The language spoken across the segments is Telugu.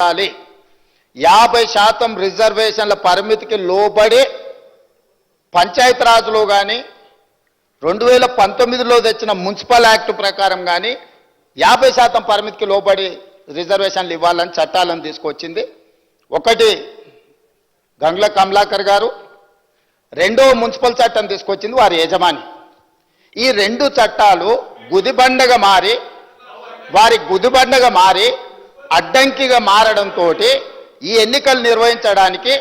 50% రిజర్వేషన్ల పరిమితికి లోబడి పంచాయతీరాజ్లో కానీ 2019లో తెచ్చిన మున్సిపల్ యాక్ట్ ప్రకారం కానీ 50% పరిమితికి లోబడి రిజర్వేషన్లు ఇవ్వాలని చట్టాలను తీసుకొచ్చింది. ఒకటి గంగ్ల కమలాకర్ గారు, రెండో మున్సిపల్ చట్టం తీసుకొచ్చింది వారి యజమాని. ఈ రెండు చట్టాలు వారి గుదిబండగా మారి అడ్డంకిగా మారడంతో ఈ ఎన్నికలు నిర్వహించడానికి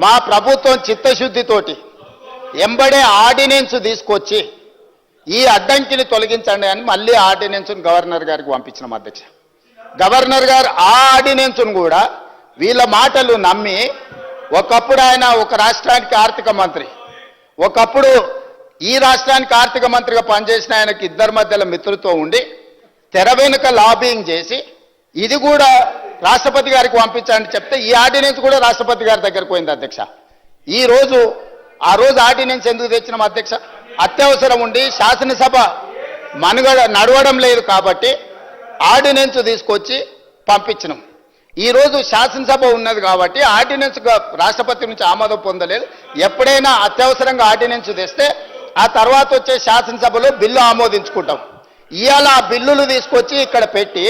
మా ప్రభుత్వం చిత్తశుద్ధితోటి ఎంబడే ఆర్డినెన్స్ తీసుకొచ్చి ఈ అడ్డంకిని తొలగించండి అని మళ్ళీ ఆర్డినెన్స్ను గవర్నర్ గారికి పంపించినాం అధ్యక్ష. గవర్నర్ గారు ఆ ఆర్డినెన్స్ను కూడా వీళ్ళ మాటలు నమ్మి, ఒకప్పుడు ఆయన ఒక రాష్ట్రానికి ఆర్థిక మంత్రి, ఒకప్పుడు ఈ రాష్ట్రానికి ఆర్థిక మంత్రిగా పనిచేసిన ఆయనకి ఇద్దరి మధ్యలో మిత్రులతో ఉండి తెర వెనుక లాబింగ్ చేసి ఇది కూడా రాష్ట్రపతి గారికి పంపించాలని చెప్తే ఈ ఆర్డినెన్స్ కూడా రాష్ట్రపతి గారి దగ్గరకు పోయింది అధ్యక్ష. ఆ రోజు ఆర్డినెన్స్ ఎందుకు తెచ్చినాం అధ్యక్ష? అత్యవసరం ఉండి శాసనసభ నడవడం లేదు కాబట్టి ఆర్డినెన్స్ తీసుకొచ్చి పంపించినాం. ఈరోజు శాసనసభ ఉన్నది కాబట్టి ఆర్డినెన్స్ రాష్ట్రపతి నుంచి ఆమోదం పొందలేదు. ఎప్పుడైనా అత్యవసరంగా ఆర్డినెన్స్ తెస్తే ఆ తర్వాత వచ్చే శాసనసభలో బిల్లు ఆమోదించుకుంటాం. ఇవాళ ఆ బిల్లులు తీసుకొచ్చి ఇక్కడ పెట్టి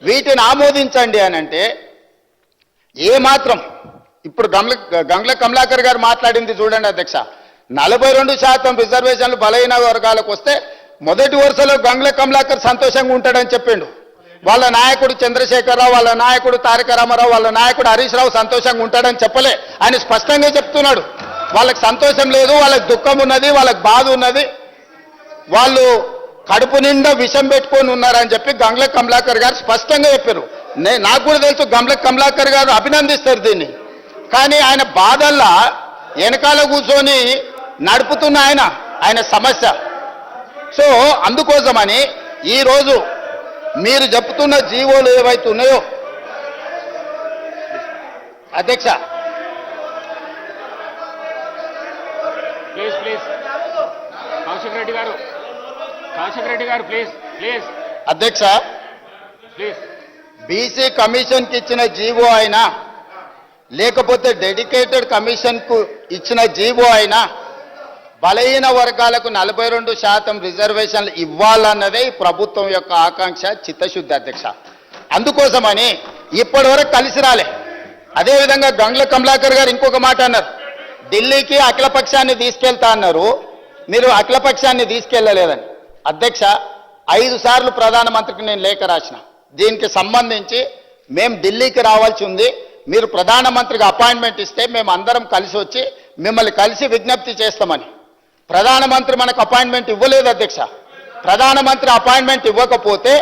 వీటిని ఆమోదించండి అని అంటే ఏమాత్రం ఇప్పుడు గంగ్ల కమలాకర్ గారు మాట్లాడింది చూడండి అధ్యక్ష. 42% రిజర్వేషన్లు బలహీన వర్గాలకు వస్తే మొదటి వరుసలో గంగ్ల కమలాకర్ సంతోషంగా ఉంటాడని చెప్పిండు. వాళ్ళ నాయకుడు చంద్రశేఖరరావు, వాళ్ళ నాయకుడు తారక రామారావు, వాళ్ళ నాయకుడు హరీష్ రావు సంతోషంగా ఉంటాడని చెప్పలే. ఆయన స్పష్టంగా చెప్తున్నాడు వాళ్ళకి సంతోషం లేదు, వాళ్ళకి దుఃఖం ఉన్నది, వాళ్ళకి బాధ ఉన్నది, వాళ్ళు కడుపు నిండా విషం పెట్టుకొని ఉన్నారని చెప్పి గంగ్ల కమలాకర్ గారు స్పష్టంగా చెప్పారు. నాకు కూడా తెలుసు గంగ్ల కమలాకర్ గారు అభినందిస్తారు దీన్ని. కానీ ఆయన బాధల్లా వెనకాల కూర్చొని నడుపుతున్న ఆయన సమస్య. సో అందుకోసమని ఈరోజు మీరు చెప్తున్న జీవోలు ఏవైతే ఉన్నాయో అధ్యక్ష, అధ్యక్ష బీసీ కమిషన్కి ఇచ్చిన జీవో అయినా లేకపోతే డెడికేటెడ్ కమిషన్కు ఇచ్చిన జీవో అయినా బలహీన వర్గాలకు 42% రిజర్వేషన్లు ఇవ్వాలన్నదే ఈ ప్రభుత్వం యొక్క ఆకాంక్ష, చిత్తశుద్ధి అధ్యక్ష. అందుకోసమని ఇప్పటి వరకు కలిసి రాలే. అదేవిధంగా గంగ్ల కమలాకర్ గారు ఇంకొక మాట అన్నారు, ఢిల్లీకి అఖిలపక్షాన్ని తీసుకెళ్తా అన్నారు, మీరు అఖిలపక్షాన్ని తీసుకెళ్లలేదని. అధ్యక్ష 5 సార్లు ప్రధానమంత్రికి నేను లేఖ రాసిన, దీనికి సంబంధించి మేము ఢిల్లీకి రావాల్సి ఉంది, మీరు ప్రధానమంత్రికి అపాయింట్మెంట్ ఇస్తే మేము అందరం కలిసి వచ్చి మిమ్మల్ని కలిసి విజ్ఞప్తి చేస్తామని. ప్రధానమంత్రి మనకు అపాయింట్మెంట్ ఇవ్వలేదు అధ్యక్ష. ప్రధానమంత్రి అపాయింట్మెంట్ ఇవ్వకపోతే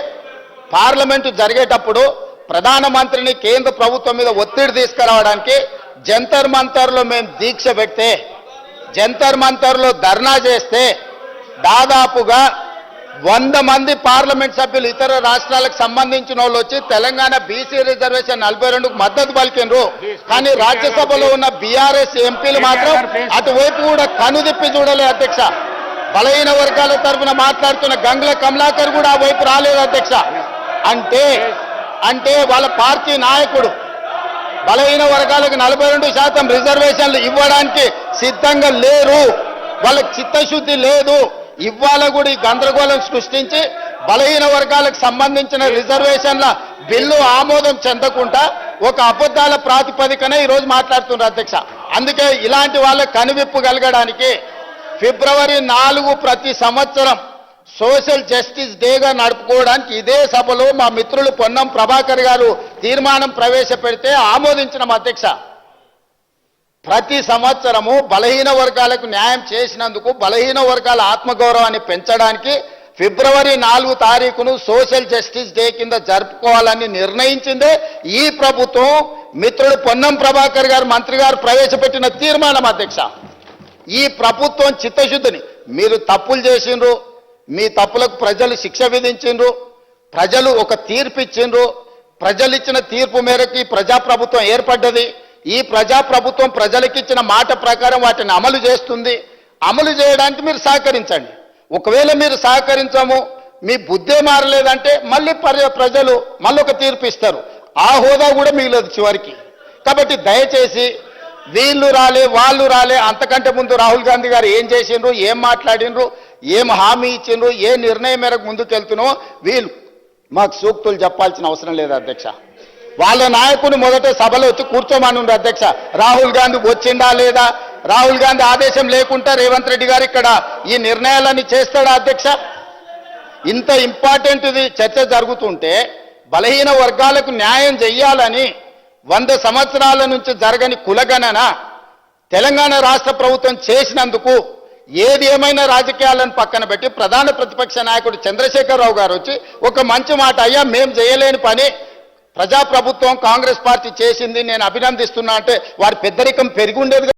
పార్లమెంటు జరిగేటప్పుడు ప్రధానమంత్రిని కేంద్ర ప్రభుత్వం మీద ఒత్తిడి తీసుకురావడానికి జంతర్ మంతర్లో మేము దీక్ష పెడితే, జంతర్ మంతర్లో ధర్నా చేస్తే దాదాపుగా 100 మంది పార్లమెంట్ సభ్యులు ఇతర రాష్ట్రాలకు సంబంధించిన వాళ్ళు వచ్చి తెలంగాణ బీసీ రిజర్వేషన్ 42కు మద్దతు పలికినరు. కానీ రాజ్యసభలో ఉన్న బీఆర్ఎస్ ఎంపీలు మాత్రం అటువైపు కూడా కనుదిప్పి చూడలేదు అధ్యక్ష. బలహీన వర్గాల తరఫున మాట్లాడుతున్న గంగ్ల కమలాకర్ కూడా ఆ వైపు రాలేదు అధ్యక్ష. అంటే వాళ్ళ పార్టీ నాయకుడు బలహీన వర్గాలకు 42% రిజర్వేషన్లు ఇవ్వడానికి సిద్ధంగా లేరు, వాళ్ళకి చిత్తశుద్ధి లేదు. ఇవాళ కూడా ఈ గందరగోళం సృష్టించి బలహీన వర్గాలకు సంబంధించిన రిజర్వేషన్ల బిల్లు ఆమోదం చెందకుండా ఒక అబద్ధాల ప్రాతిపదికన ఈరోజు మాట్లాడుతున్నారు అధ్యక్ష. అందుకే ఇలాంటి వాళ్ళకి కనువిప్పు కలగడానికి ఫిబ్రవరి 4 ప్రతి సంవత్సరం సోషల్ జస్టిస్ డేగా నడుపుకోవడానికి ఇదే సభలో మా మిత్రులు పొన్నం ప్రభాకర్ గారు తీర్మానం ప్రవేశపెడితే ఆమోదించిన అధ్యక్ష. ప్రతి సంవత్సరము బలహీన వర్గాలకు న్యాయం చేసినందుకు బలహీన వర్గాల ఆత్మగౌరవాన్ని పెంచడానికి ఫిబ్రవరి 4 తారీఖును సోషల్ జస్టిస్ డే కింద జరుపుకోవాలని నిర్ణయించిందే ఈ ప్రభుత్వం. మిత్రుడు పొన్నం ప్రభాకర్ గారు మంత్రి గారు ప్రవేశపెట్టిన తీర్మానం అధ్యక్ష. ఈ ప్రభుత్వం చిత్తశుద్ధిని, మీరు తప్పులు చేసిండ్రు, మీ తప్పులకు ప్రజలు శిక్ష విధించిండ్రు, ప్రజలు ఒక తీర్పు ఇచ్చిండ్రు, ప్రజలు ఇచ్చిన తీర్పు మేరకు ఈ ప్రజాప్రభుత్వం ఏర్పడ్డది. ఈ ప్రజాప్రభుత్వం ప్రజలకిచ్చిన మాట ప్రకారం వాటిని అమలు చేస్తుంది. అమలు చేయడానికి మీరు సహకరించండి. ఒకవేళ మీరు సహకరించము, మీ బుద్ధే మారలేదంటే మళ్ళీ ప్రజలు మళ్ళొక తీర్పు ఇస్తారు. ఆ హోదా కూడా మిగిలదు చివరికి. కాబట్టి దయచేసి వీళ్ళు రాలే వాళ్ళు రాలే, అంతకంటే ముందు రాహుల్ గాంధీ గారు ఏం చేసిండ్రు, ఏం మాట్లాడినరు, ఏం హామీ ఇచ్చిండ్రు, ఏ నిర్ణయం మేరకు ముందుకెళ్తున్నామో వీళ్ళు మాకు సూక్తులు చెప్పాల్సిన అవసరం లేదు అధ్యక్ష. వాళ్ళ నాయకుని మొదట సభలో వచ్చి కూర్చోమనుండ్రు అధ్యక్ష. రాహుల్ గాంధీ వచ్చిండా లేదా, రాహుల్ గాంధీ ఆదేశం లేకుండా రేవంత్ రెడ్డి గారు ఇక్కడ ఈ నిర్ణయాలన్నీ చేస్తాడా అధ్యక్ష? ఇంత ఇంపార్టెంట్ ఇది చర్చ జరుగుతుంటే బలహీన వర్గాలకు న్యాయం చెయ్యాలని 100 సంవత్సరాల నుంచి జరగని కులగణన తెలంగాణ రాష్ట్ర ప్రభుత్వం చేసినందుకు ఏది ఏమైనా రాజకీయాలను పక్కన పెట్టి ప్రధాన ప్రతిపక్ష నాయకుడు చంద్రశేఖరరావు గారు వచ్చి ఒక మంచి మాట, అయ్యా మేం చేయలేని పని ప్రజాప్రభుత్వం కాంగ్రెస్ పార్టీ చేసింది, నేను అభినందిస్తున్నా అంటే వారి పెద్దరికం పెరిగి ఉండేది.